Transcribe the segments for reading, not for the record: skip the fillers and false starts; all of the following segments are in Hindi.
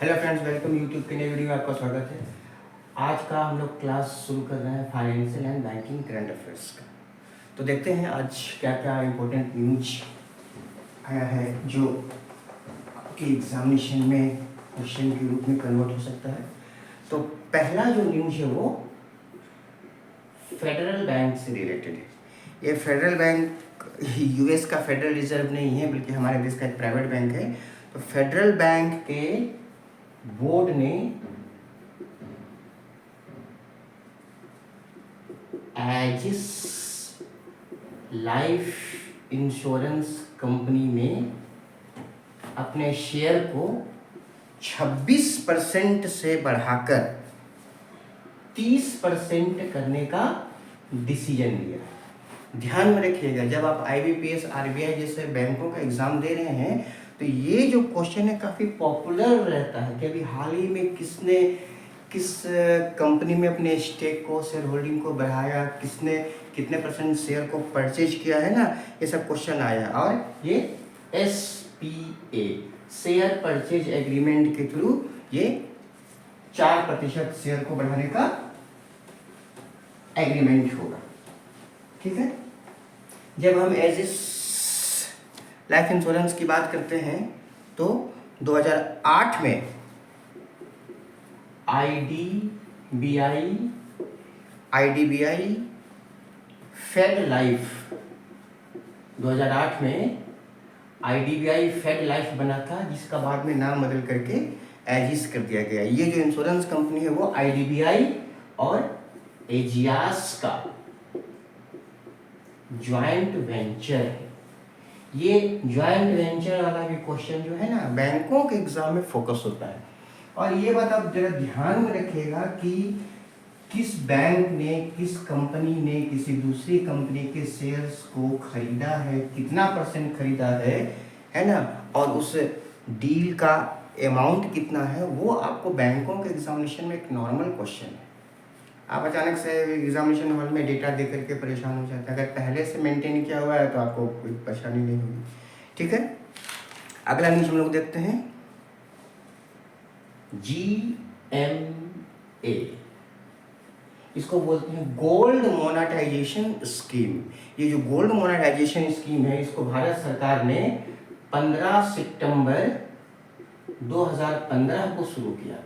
हेलो फ्रेंड्स, वेलकम यूट्यूब के नए वीडियो में आपका स्वागत है। आज का हम लोग क्लास शुरू कर रहे हैं financial and banking current affairs का। तो देखते हैं आज क्या क्या इम्पोर्टेंट न्यूज आया है जो आपके एग्जामिनेशन में क्वेश्चन के रूप में कन्वर्ट हो सकता है। तो पहला जो न्यूज है वो फेडरल बैंक से रिलेटेड है। ये फेडरल बैंक यूएस का फेडरल रिजर्व नहीं है, बल्कि हमारे देश का एक प्राइवेट बैंक है। तो फेडरल बैंक के बोर्ड ने एजिस लाइफ इंश्योरेंस कंपनी में अपने शेयर को 26% से बढ़ाकर 30% करने का डिसीजन लिया। ध्यान में रखिएगा, जब आप आईबीपीएस आरबीआई जैसे बैंकों का एग्जाम दे रहे हैं तो ये जो क्वेश्चन है काफ़ी पॉपुलर रहता है कि अभी हाल ही में किसने किस कंपनी में अपने स्टेक को, शेयर होल्डिंग को बढ़ाया, किसने कितने % शेयर को परचेज किया है ना, ये सब क्वेश्चन आया। और ये SPA शेयर परचेज एग्रीमेंट के थ्रू ये 4% शेयर को बढ़ाने का एग्रीमेंट होगा। ठीक है, जब हम एजिस लाइफ इंश्योरेंस की बात करते हैं तो 2008 में आईडीबीआई फेड लाइफ 2008 में आईडीबीआई फेड लाइफ बना था, जिसका बाद में नाम बदल करके एजिस कर दिया गया। ये जो इंश्योरेंस कंपनी है वो आईडीबीआई और एजियास का ज्वाइंट वेंचर है। ये ज्वाइंट वेंचर वाला भी क्वेश्चन जो है ना बैंकों के एग्जाम में फोकस होता है। और ये बात आप जरा ध्यान में रखिएगा कि किस बैंक ने, किस कंपनी ने किसी दूसरी कंपनी के शेयर्स को खरीदा है, कितना % खरीदा है ना, और उस डील का अमाउंट कितना है, वो आपको बैंकों के एग्जामिनेशन में एक नॉर्मल क्वेश्चन है। आप अचानक से एग्जामिनेशन हॉल में डेटा दे करके परेशान हो जाते हैं। अगर पहले से मेंटेन किया हुआ है तो आपको कोई परेशानी नहीं होगी। ठीक है, अगला न्यूज हम लोग देखते हैं। GMA, इसको बोलते हैं गोल्ड मोनेटाइजेशन स्कीम। ये जो गोल्ड मोनेटाइजेशन स्कीम है, इसको भारत सरकार ने 15 सितंबर 2015 को शुरू किया था।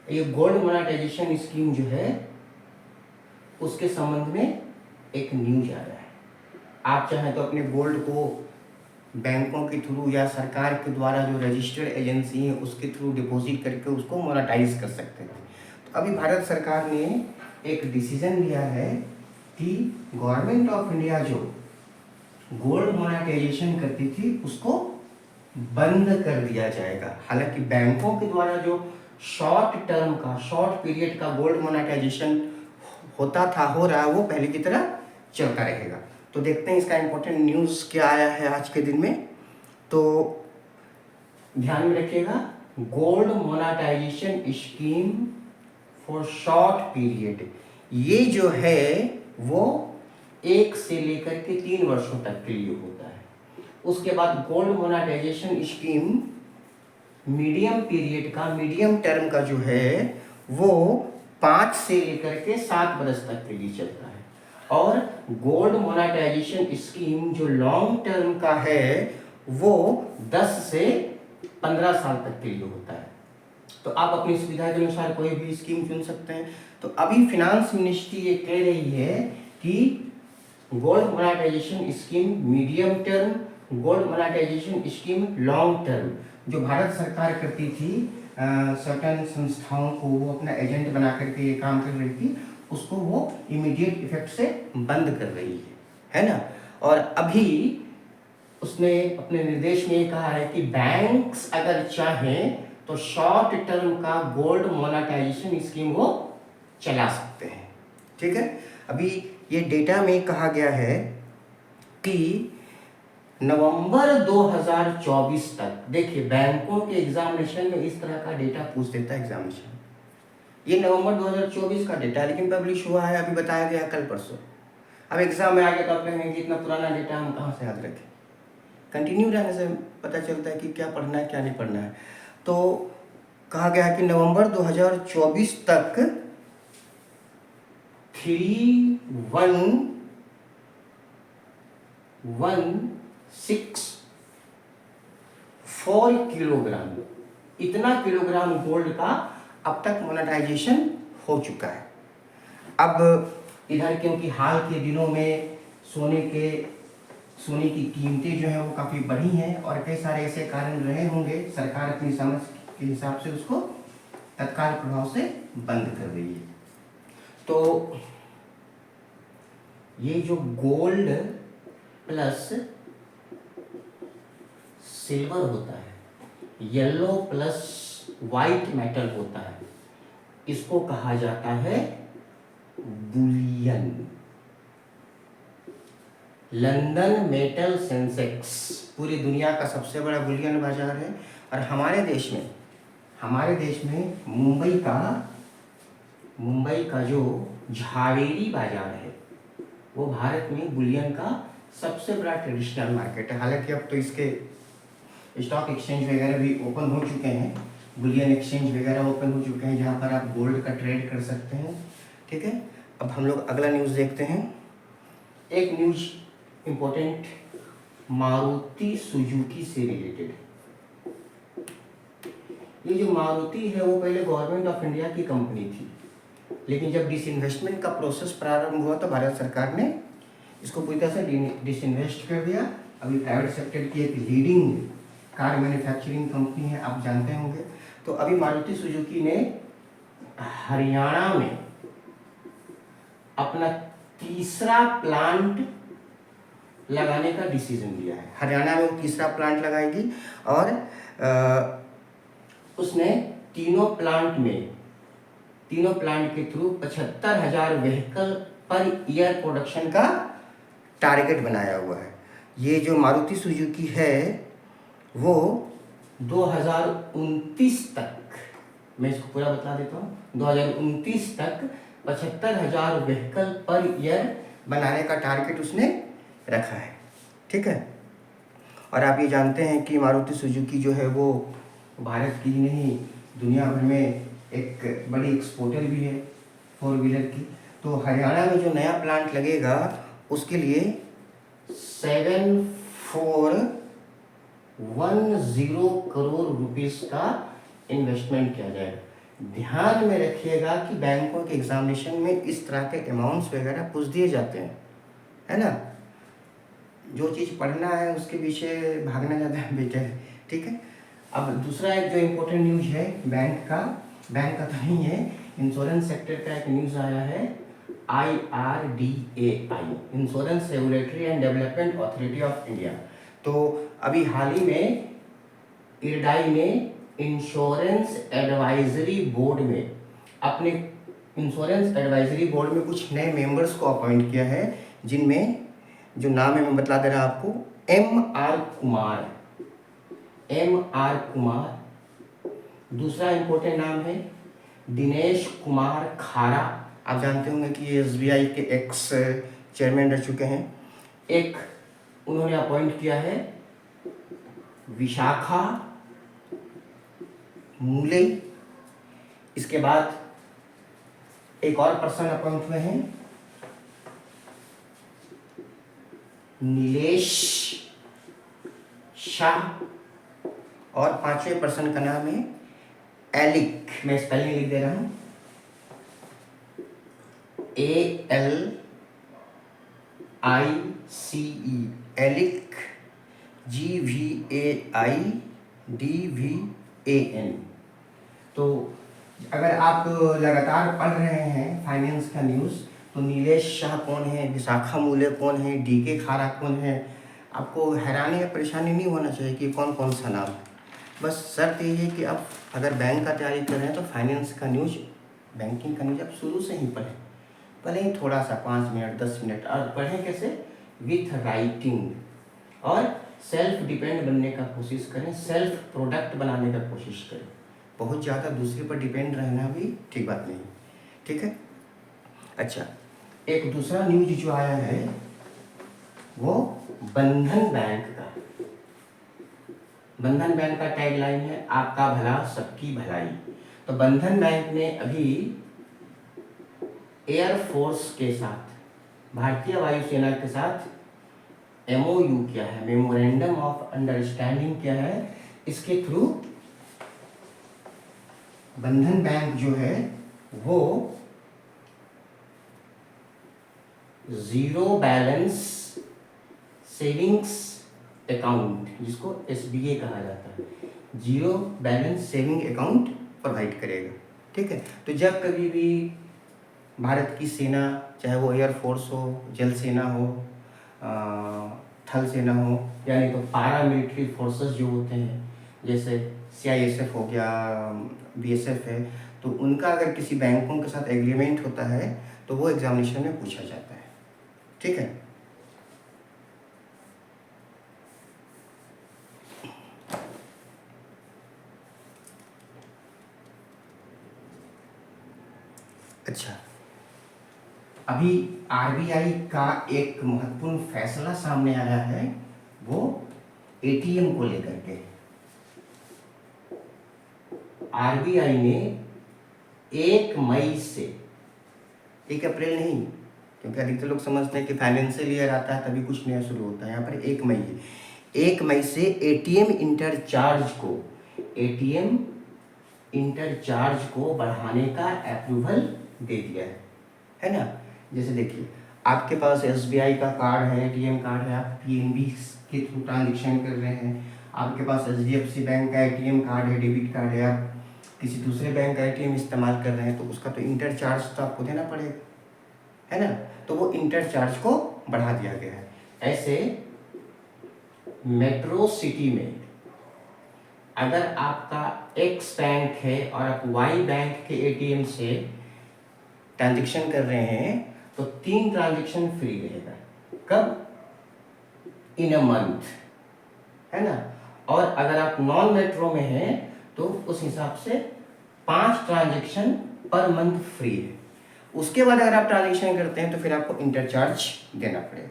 ये गोल्ड मोनेटाइजेशन स्कीम जो है उसके संबंध में एक न्यूज आ रहा है। आप चाहें तो अपने गोल्ड को बैंकों के थ्रू या सरकार के द्वारा जो रजिस्टर्ड एजेंसी है उसके थ्रू डिपॉजिट करके उसको मोनेटाइज कर सकते हैं। तो अभी भारत सरकार ने एक डिसीजन लिया है कि गवर्नमेंट ऑफ इंडिया जो गोल्ड मोनेटाइजेशन करती थी उसको बंद कर दिया जाएगा। हालांकि बैंकों के द्वारा जो शॉर्ट पीरियड का गोल्ड मोनेटाइजेशन होता था, हो रहा है, वो पहले की तरह चलता रहेगा। तो देखते हैं इसका इंपॉर्टेंट न्यूज़ क्या आया है आज के दिन में। तो ध्यान में रखिएगा, gold monetisation scheme for short period, ये जो है वो 1 से लेकर के 3 वर्षों तक के लिए होता है। उसके बाद gold monetisation scheme medium period का, मीडियम टर्म का जो है वो 5 से लेकर के 7 वर्ष तक के लिए चलता है। और गोल्ड मोनेटाइजेशन स्कीम जो लॉन्ग टर्म का है वो 10 से 15 साल तक के लिए होता है। तो आप अपनी सुविधा के अनुसार कोई भी स्कीम चुन सकते हैं। तो अभी फिनांस मिनिस्ट्री ये कह रही है कि gold monetisation scheme medium term, gold monetisation scheme long term, जो भारत सरकार करती थी सर्टेन संस्थाओं को वो अपना एजेंट बना करके ये काम कर रही थी, उसको वो इमीडिएट इफेक्ट से बंद कर रही है ना। और अभी उसने अपने निर्देश में ये कहा है कि बैंक्स अगर चाहें तो शॉर्ट टर्म का गोल्ड मोनेटाइजेशन स्कीम वो चला सकते हैं। ठीक है, अभी ये डेटा में कहा गया है कि नवंबर 2024 तक, देखिए बैंकों के एग्जामिनेशन में इस तरह का डेटा पूछ देता है एग्जामिनेशन। ये नवंबर 2024 का डेटा, लेकिन पब्लिश हुआ है, अभी बताया गया कल परसों। अब एग्जाम में आ गया तो आप कहेंगे कि इतना पुराना डेटा हम कहाँ से याद रखें। कंटिन्यू रहने से पता चलता है कि क्या पढ़ना है क्या नहीं पढ़ना है। तो कहा गया है कि नवंबर 2024 तक 3164 किलोग्राम, इतना किलोग्राम गोल्ड का अब तक मोनेटाइजेशन हो चुका है। अब इधर क्योंकि हाल के दिनों में सोने की कीमतें जो है वो काफ़ी बढ़ी हैं और कई सारे ऐसे कारण रहे होंगे, सरकार अपनी समझ के हिसाब से उसको तत्काल प्रभाव से बंद कर रही है। तो ये जो गोल्ड प्लस सिल्वर होता है, येलो प्लस वाइट मेटल होता है, इसको कहा जाता है बुलियन। लंदन मेटल सेंसेक्स पूरी दुनिया का सबसे बड़ा बुलियन बाजार है और हमारे देश में मुंबई का जो झावेरी बाजार है वो भारत में बुलियन का सबसे बड़ा ट्रेडिशनल मार्केट है। हालांकि अब तो इसके स्टॉक एक्सचेंज वगैरह भी ओपन हो चुके हैं, बुलियन एक्सचेंज वगैरह ओपन हो चुके हैं जहां पर आप गोल्ड का ट्रेड कर सकते हैं। ठीक है, अब हम लोग अगला न्यूज़ देखते हैं। एक न्यूज़ इम्पोर्टेंट मारुति सुजुकी से रिलेटेड। ये जो मारुति है वो पहले गवर्नमेंट ऑफ इंडिया की कंपनी थी, लेकिन जब डिसइन्वेस्टमेंट का प्रोसेस प्रारंभ हुआ तो भारत सरकार ने इसको पूरी तरह से डिसइन्वेस्ट कर दिया। अभी प्राइवेट सेक्टर की एक लीडिंग कार मैन्युफैक्चरिंग कंपनी है, आप जानते होंगे। तो अभी मारुति सुजुकी ने हरियाणा में अपना तीसरा प्लांट लगाने का डिसीजन लिया है। हरियाणा में वो तीसरा प्लांट लगाएगी और उसने तीनों प्लांट के through 75,000 vehicle per year production का टारगेट बनाया हुआ है। ये जो मारुति सुजुकी है वो 2029 तक, मैं इसको पूरा बता देता हूँ, 2029 तक 75,000 व्हीकल पर ईयर बनाने का टारगेट उसने रखा है। ठीक है, और आप ये जानते हैं कि मारुति सुजुकी जो है वो भारत की नहीं दुनिया भर में एक बड़ी एक्सपोर्टर भी है 4 व्हीलर की। तो हरियाणा में जो नया प्लांट लगेगा उसके लिए 7410 करोड़ रुपीस का इन्वेस्टमेंट किया जाएगा। ध्यान में रखिएगा कि बैंकों के एग्जामिनेशन में इस तरह के अमाउंट्स वगैरह पूछ दिए जाते हैं, है ना। जो चीज़ पढ़ना है उसके पीछे भागना ज़्यादा बेटर है। ठीक है, अब दूसरा एक जो इम्पोर्टेंट न्यूज़ है बैंक का तो नहीं है, इंश्योरेंस सेक्टर का एक न्यूज़ आया है। IRDAI, insurance regulatory and development authority of India. तो अभी हाल ही में IRDAI ने इंश्योरेंस एडवाइजरी बोर्ड में कुछ नए मेंबर्स को अपॉइंट किया है, जिनमें जो नाम है मैं बता दे रहा आपको, MR कुमार। दूसरा इंपॉर्टेंट नाम है दिनेश कुमार खारा। आप जानते होंगे कि ये SBI के एक्स चेयरमैन रह चुके हैं। एक उन्होंने अपॉइंट किया है विशाखा मूले। इसके बाद एक और पर्सन अपॉइंट हुए हैं नीलेश शाह, और पांचवें पर्सन का नाम है एलिक। मैं स्पेलिंग लिख दे रहा हूं, ALICE, एलिक, GVAIDVAN। तो अगर आप लगातार पढ़ रहे हैं फाइनेंस का न्यूज़, तो नीलेश शाह कौन है, विशाखा मूले कौन है, DK खारा कौन है, आपको हैरानी या परेशानी नहीं होना चाहिए कि कौन कौन सा नाम। बस शर्त ये है कि आप अगर बैंक का तैयारी कर रहे हैं तो फाइनेंस का न्यूज़, बैंकिंग का न्यूज़ आप शुरू से ही पढ़ें, भले ही थोड़ा सा 5 मिनट 10 मिनट, और पढ़ें कैसे, विथ राइटिंग, और सेल्फ डिपेंड बनने का कोशिश करें, सेल्फ प्रोडक्ट बनाने का कोशिश करें। बहुत ज़्यादा दूसरे पर डिपेंड रहना भी ठीक बात नहीं। ठीक है, अच्छा, एक दूसरा न्यूज जो आया है वो बंधन बैंक का। बंधन बैंक का टैगलाइन है आपका भला सबकी भलाई। तो बंधन बैंक ने अभी एयरफोर्स के साथ, भारतीय वायुसेना के साथ MOU किया है, मेमोरेंडम ऑफ अंडरस्टैंडिंग किया है। इसके थ्रू बंधन बैंक जो है वो जीरो बैलेंस सेविंग्स अकाउंट, जिसको SBA कहा जाता है, zero balance saving account provide करेगा। ठीक है, तो जब कभी भी भारत की सेना, चाहे वो एयरफोर्स हो, जल सेना हो, थल सेना हो, यानी तो पारा मिलिट्री फोर्सेस जो होते हैं, जैसे CISF हो गया, BSF है, तो उनका अगर किसी बैंकों के साथ एग्रीमेंट होता है तो वो एग्जामिनेशन में पूछा जाता है। ठीक है, अच्छा, अभी RBI का एक महत्वपूर्ण फैसला सामने आया है, वो ATM को लेकर के। RBI ने 1 मई से, 1 अप्रैल नहीं, क्योंकि अधिकतर लोग समझते हैं कि फाइनेंशियल ईयर आता है तभी कुछ नया शुरू होता है, यहाँ पर 1 मई है। 1 मई से ATM इंटरचार्ज को बढ़ाने का अप्रूवल दे दिया है ना। जैसे देखिए, आपके पास SBI का कार्ड है, ATM कार्ड है, आप PNB के थ्रू ट्रांजेक्शन कर रहे हैं, आपके पास HDFC बैंक का ATM कार्ड है, डेबिट कार्ड है, आप किसी दूसरे बैंक का ATM इस्तेमाल कर रहे हैं, तो उसका तो इंटरचार्ज तो आपको देना पड़ेगा, है ना। तो वो इंटरचार्ज को बढ़ा दिया गया है। ऐसे मेट्रो सिटी में अगर आपका X बैंक है और आप Y बैंक के ATM से ट्रांजेक्शन कर रहे हैं तो 3 ट्रांजेक्शन फ्री रहेगा। कब? इन अ मंथ, है ना। और अगर आप नॉन मेट्रो में हैं तो उस हिसाब से 5 ट्रांजेक्शन पर मंथ फ्री है। उसके बाद अगर आप ट्रांजेक्शन करते हैं तो फिर आपको इंटरचार्ज देना पड़ेगा।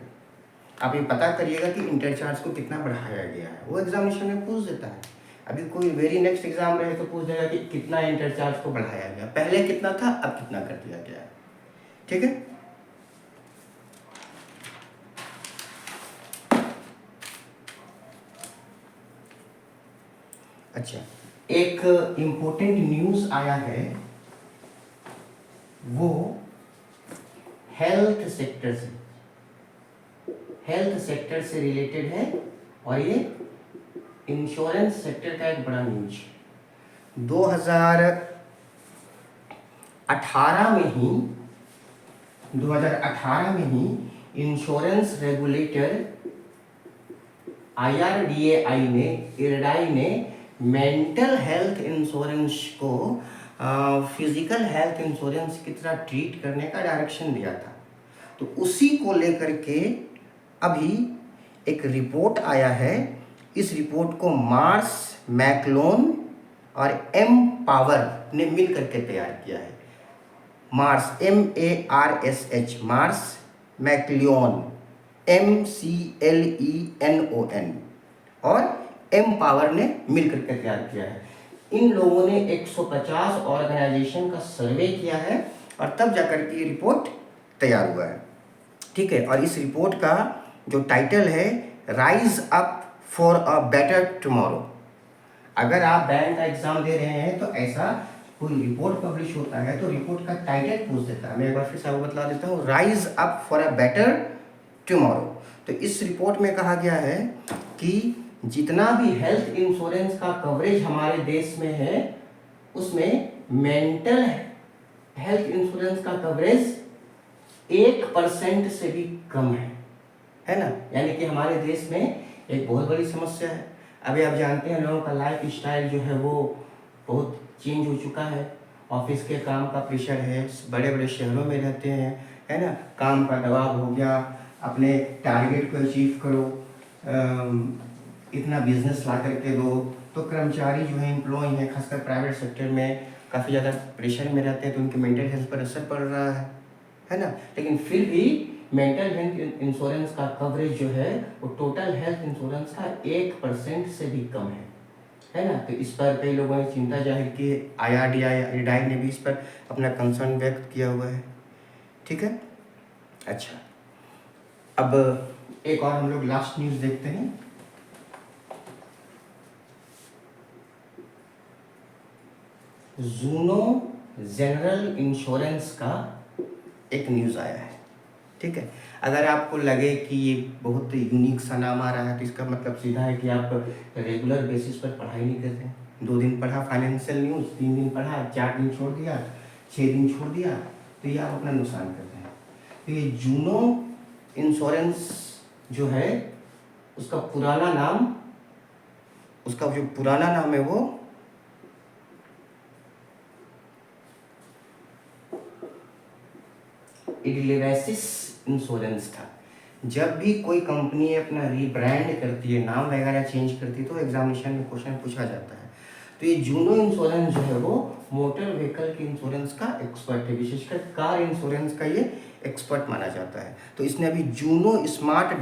आप ये पता करिएगा कि इंटरचार्ज को कितना बढ़ाया गया है, वो एग्जामिनेशन में पूछ देता है। अभी कोई वेरी नेक्स्ट एग्जाम रहे तो पूछ देगा कि कितना इंटरचार्ज को बढ़ाया गया, पहले कितना था अब कितना कर दिया गया है। ठीक है, अच्छा, एक इम्पोर्टेंट न्यूज आया है, वो हेल्थ सेक्टर से रिलेटेड है और ये इंश्योरेंस सेक्टर का एक बड़ा न्यूज है। 2018 में ही इंश्योरेंस रेगुलेटर IRDAI ने मेंटल हेल्थ इंश्योरेंस को फिजिकल हेल्थ इंश्योरेंस की तरह ट्रीट करने का डायरेक्शन दिया था। तो उसी को लेकर के अभी एक रिपोर्ट आया है। इस रिपोर्ट को मार्स, मैकलोन और M-Power ने मिल करके तैयार किया है। मार्स, MARSH, मार्स, मैकलियोन, MCLENON और M-Power ने मिल करके तैयार किया है। इन लोगों ने 150 ऑर्गेनाइजेशन का सर्वे किया है और तब जाकर के ये रिपोर्ट तैयार हुआ है। ठीक है, और इस रिपोर्ट का जो टाइटल है, rise up for a better tomorrow. अगर आप बैंक का एग्जाम दे रहे हैं तो ऐसा कोई रिपोर्ट पब्लिश होता है तो रिपोर्ट का टाइटल पूछ देता है। मैं एक बार फिर से आपको बता देता हूँ, rise up for a better tomorrow. तो इस रिपोर्ट में कहा गया है कि जितना भी हेल्थ इंश्योरेंस का कवरेज हमारे देश में है उसमें मेंटल हेल्थ इंश्योरेंस का कवरेज 1% से भी कम है ना। यानी कि हमारे देश में एक बहुत बड़ी समस्या है। अभी आप जानते हैं लोगों का लाइफ स्टाइल जो है वो बहुत चेंज हो चुका है। ऑफिस के काम का प्रेशर है, बड़े बड़े शहरों में रहते हैं, है ना, काम का दबाव हो गया, अपने टारगेट को अचीव करो, इतना बिजनेस ला करके दो। तो कर्मचारी जो है, एम्प्लॉय हैं, खासकर प्राइवेट सेक्टर में काफ़ी ज़्यादा प्रेशर में रहते हैं, तो उनके मेंटल हेल्थ पर असर पड़ रहा है ना। लेकिन फिर भी मेंटल हेल्थ इंश्योरेंस का कवरेज जो है वो टोटल हेल्थ इंश्योरेंस का 1% से भी कम है। है ना। तो इस पर कई लोगों ने चिंता जाहिर की है, IRDAI ने भी इस पर अपना कंसर्न व्यक्त किया हुआ है। ठीक है, अच्छा, अब एक और हम लोग लास्ट न्यूज़ देखते हैं। जूनो जनरल इंश्योरेंस का एक न्यूज़ आया है। ठीक है, अगर आपको लगे कि ये बहुत यूनिक सा नाम आ रहा है तो इसका मतलब सीधा है कि आप रेगुलर बेसिस पर पढ़ाई नहीं करते हैं। 2 दिन पढ़ा फाइनेंशियल न्यूज़, 3 दिन पढ़ा, 4 दिन छोड़ दिया, 6 दिन छोड़ दिया, तो ये आप अपना नुकसान करते हैं। तो ये जूनो इंश्योरेंस जो है उसका पुराना नाम, उसका जो पुराना नाम है वो इडलेवैसिस इंश्योरेंस था। जब भी कोई कंपनी अपना रीब्रांड करती है, नाम वगैरह चेंज करती है, तो एग्जामिनेशन में क्वेश्चन पूछा जाता है। तो ये जूनो इंश्योरेंस जो है वो मोटर व्हीकल के इंश्योरेंस का एक्सपर्ट है, विशेषकर कार इंश्योरेंस का ये एक्सपर्ट माना जाता है। तो इसने अभी जूनो स्मार्ट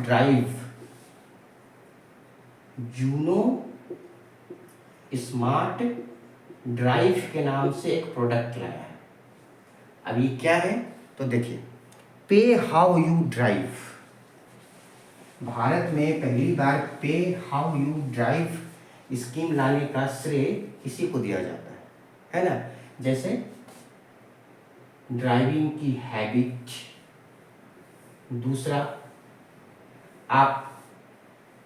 ड्राइव के नाम से एक प्रोडक्ट लाया है। अब ये क्या है तो देखिए, पे हाउ यू ड्राइव, भारत में पहली बार पे हाउ यू ड्राइव स्कीम लाने का श्रेय किसी को दिया जाता है ना। जैसे ड्राइविंग की हैबिट, दूसरा आप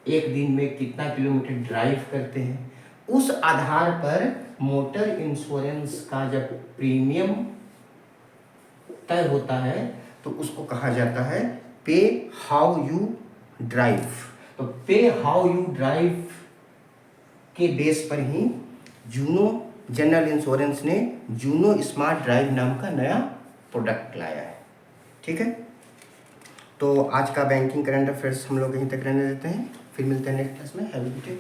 एक दिन में कितना किलोमीटर ड्राइव करते हैं, उस आधार पर मोटर इंश्योरेंस का जब प्रीमियम तय होता है तो उसको कहा जाता है पे हाउ यू ड्राइव। तो पे हाउ यू ड्राइव के बेस पर ही जूनो जनरल इंश्योरेंस ने जूनो स्मार्ट ड्राइव नाम का नया प्रोडक्ट लाया है। ठीक है, तो आज का बैंकिंग करंट अफेयर्स हम लोग यहीं तक रहने देते हैं, फिर मिलते हैं नेक्स्ट क्लास में। Have a good day.